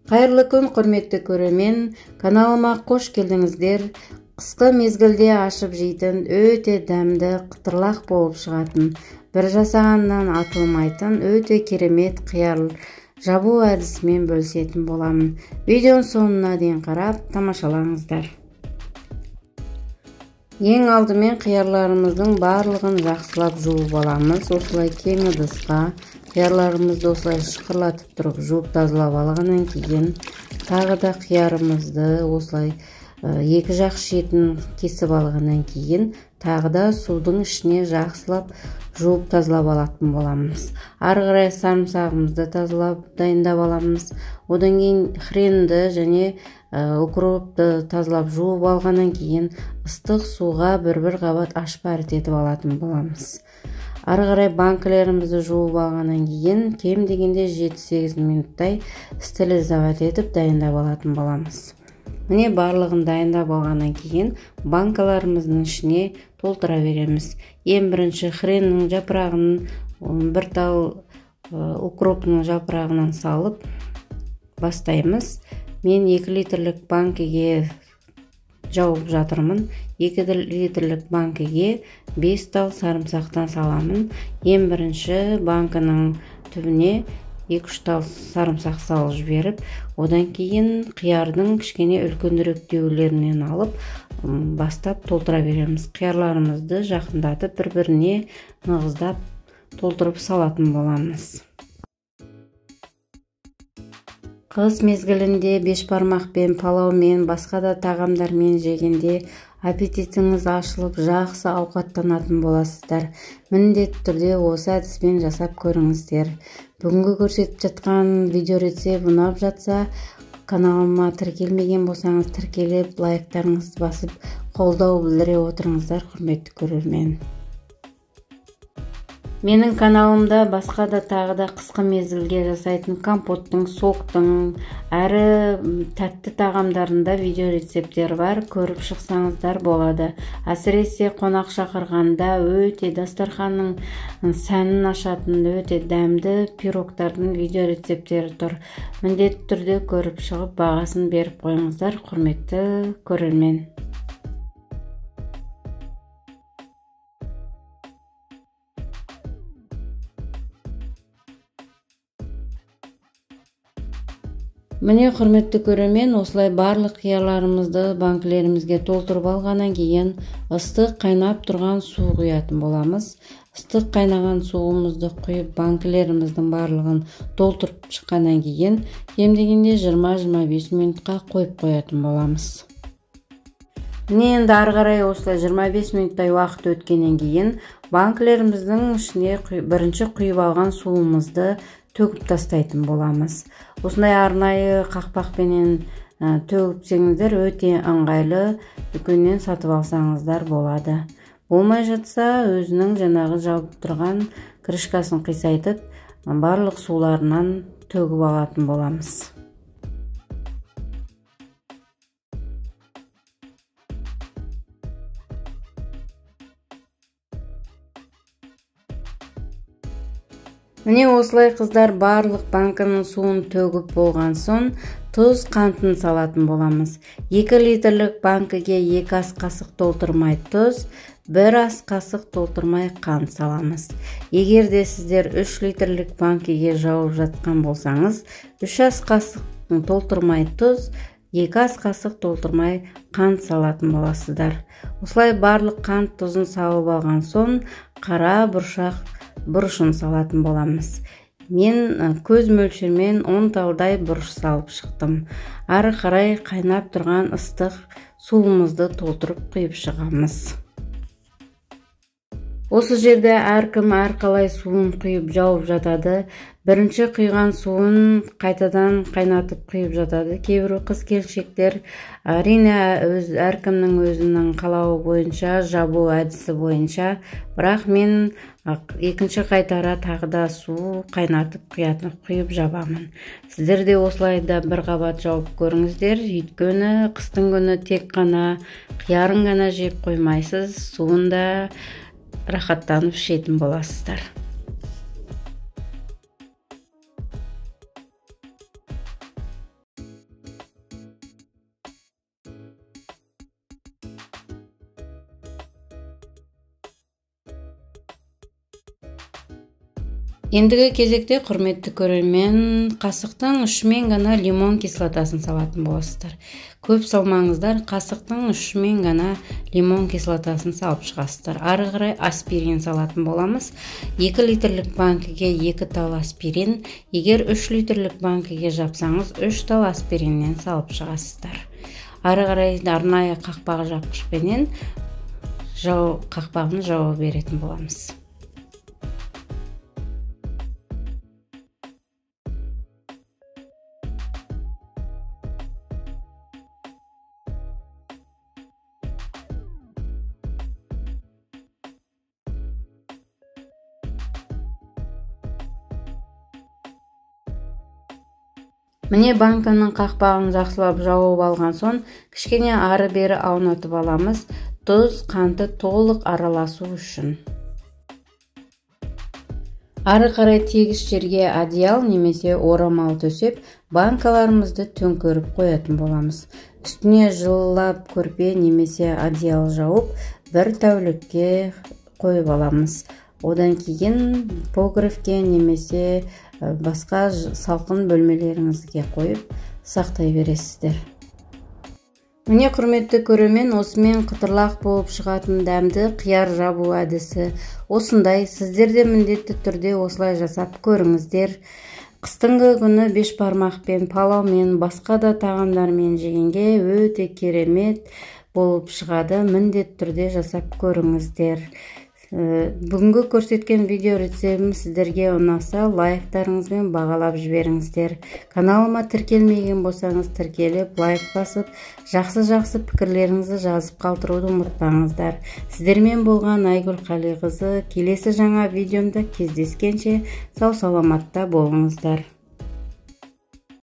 Кайырлы күн, құрметті көрермен. Каналыма қош келдіңіздер. Қысқы мезгілде ашып жейтін өте дәмді қытырлақ болып шығатын, бір жасағаннан атылмайтын өте керемет қияр жабу әдісімен бөлісетін боламын. Видеоның соңына дейін қарап тамашалаңыздар. Ең алдымен қиярларымыздың барлығын жақсылап жуып аламыз. Осылай кең ыдысқа қиярларымызды осылай шықырлатып тұрып жуып тазалап алғаннан кейін, тағы да қиярымызды осылай екі жақ шетін кесіп алғаннан кейін, тағы да судың ішіне жақсылап жуып тазалап алатын боламыз. Ары қарай сарымсағымызды тазалап дайындап аламыз. Одан кейін хренді және укропты тазалап жуып алғаннан кейін ыстық суға бір қабат ашпарит етіп алатын боламыз. Ары қарай банкілерімізді жуып алғаннан кейін кем дегенде 7-8 минуттай стерилизовать етіп дайындап алатын боламыз. Міне барлығын дайындап алғаннан кейін банкаларымыздың ішіне толтыра береміз. Ең бірінші хреннің жапырағын, бір тал укропның жапырағынан салып бастаймыз. Мен 2 литрлік банкіге жауып жатырмын. 2 литрлік банкіге 5 тал сарымсақтан саламын. Ең бірінші банкының түбіне 2-3 тал сарымсақ салып жіберіп, одан кейін қиярдың кішкене үлкенірек деулерінен алып, бастап толтыра береміз. Қиярларымызды жақындатып, бір-біріне нығыздап толтырып салатын боламыз. Қыс мезгілінде бешбармақпен, палаумен, басқа да тағамдармен жегенде аппетитіңіз ашылып, жақсы ауқаттанатын боласыздар. Міндетті түрде осы әдіспен жасап көріңіздер. Бүгінгі көрсетіп жатқан видео рецепт ұнап жатса, каналыма тіркелмеген болсаңыз тіркеліп, лайктарыңызды басып, қолдау білдіре отырыңыздар, құрметті көрермен. Менің каналымда басқа да тағы да қысқы мезгілге жасайтын компоттың, соктың, әрі тәтті тағамдарында видео рецепттер бар, көріп шықсаңыздар болады. Әсіресе қонақ шақырғанда өте дастарханның сәнін ашатын өте дәмді пирогтардың видео рецепттері тұр. Міндетті түрде көріп шығып бағасын беріп қойыңыздар, құрметті көрермен. Міне құрметті көрермен, осылай барлық қиярларымызды банкілерімізге толтырып алғаннан кейін ыстық қайнап тұрған су құятын боламыз. Ыстық қайнаған суымызды құйып банкілеріміздің барлығын толтырып шыққаннан кейін кем дегенде 20-25 минутқа қойып қоятын боламыз. Міне енді ары қарай осылай 25 минуттай уақыт өткеннен кейін банкілеріміздің ішіне бірінші құйып алған суымызды төгіп тастайтын боламыз. Осындай арнайы қақпақпенен төгіпсеңіздер өте ыңғайлы, дүкеннен сатып алсаңыздар болады. Болмай жатса, өзінің жаңағы жауып тұрған крышкасын қисайтып, барлық суларынан төгіп алатын боламыз. Міне осылай қыздар барлық банкының суын төгіп болған соң тұз, қантын салатын боламыз. 2 литрлік банкіге 2 ас қасық толтырмай тұз, 1 ас қасық толтырмай қант саламыз. Егер де сіздер 3 литрлік банкіге жауып жатқан болсаңыз, 3 ас қасық толтырмай тұз, 2 ас қасық толтырмай қант салатын боласыздар. Осылай барлық қант тұзын салып алған соң қара бұршақ бұрышын салатын боламыз. Мен көз мөлшермен 10 талдай бұрыш салып шықтым. Ары қарай қайнап тұрған ыстық суымызды толтырып құйып шығамыз. Осы жерде әркім әрқалай суын құйып жауып жатады. Бірінші құйған суын қайтадан қайнатып құйып жатады. Кейбір қыз-келіншектер әрине әркімнің өзінің қалауы бойынша, жабу әдісі бойынша, бірақ мен екінші қайтара тағы да су қайнатып құйып жабамын. Сіздер де осылайда бір қабат жауып көріңіздер. Өйткені қыстың күні тек қана қиярын ғана жеп қоймайсыз, суында рахаттанып ішетін боласыздар. Ендігі кезекте құрметті көрермен, қасықтың ұшымен ғана лимон кислотасын салатын боласыздар. Көп салмаңыздар, қасықтың ұшымен ғана лимон кислотасын салып шығасыздар. Ары қарай аспирин салатын боламыз. 2 литрлік банкіге 2 тал аспирин, егер 3 литрлік банкіге жапсаңыз 3 тал аспириннен салып шығасыздар. Ары қарай арнайы қақпағы жапқышпенен қақпағын жауып беретін боламыз. Міне банканың қақпағын жақсылап жауып алған соң, кішкене ары-бері аунатып аламыз, тұз, қанты толық араласу үшін. Ары қарай тегіс жерге одеял немесе орамал төсеп, банкаларымызды төңкеріп қоятын боламыз. Үстіне жылылап көрпе немесе одеял жауып, бір тәулікке қойып аламыз. Одан кейін погрефке немесе басқа салқын бөлмелеріңізге қойып сақтай бересіздер. Міне құрметті көрермен, осымен қытырлақ болып шығатын дәмді қияр жабу әдісі осындай. Сіздер де міндетті түрде осылай жасап көріңіздер. Қыстыңғы күні бешбармақпен, палаумен, басқа да тағамдармен жегенге өте керемет болып шығады. Міндетті түрде жасап көріңіздер. Бүгінгі көрсеткен видео рецептім сіздерге ұнаса, лайктарыңызбен бағалап жіберіңіздер. Каналыма тіркелмеген болсаңыз, тіркеліп, лайк басып, жақсы пікірлеріңізді жазып қалдыруды ұмытпаңыздар. Сіздермен болған Айгүл Қалиқызы. Келесі жаңа видеомда кездескенше сау саламатта болыңыздар.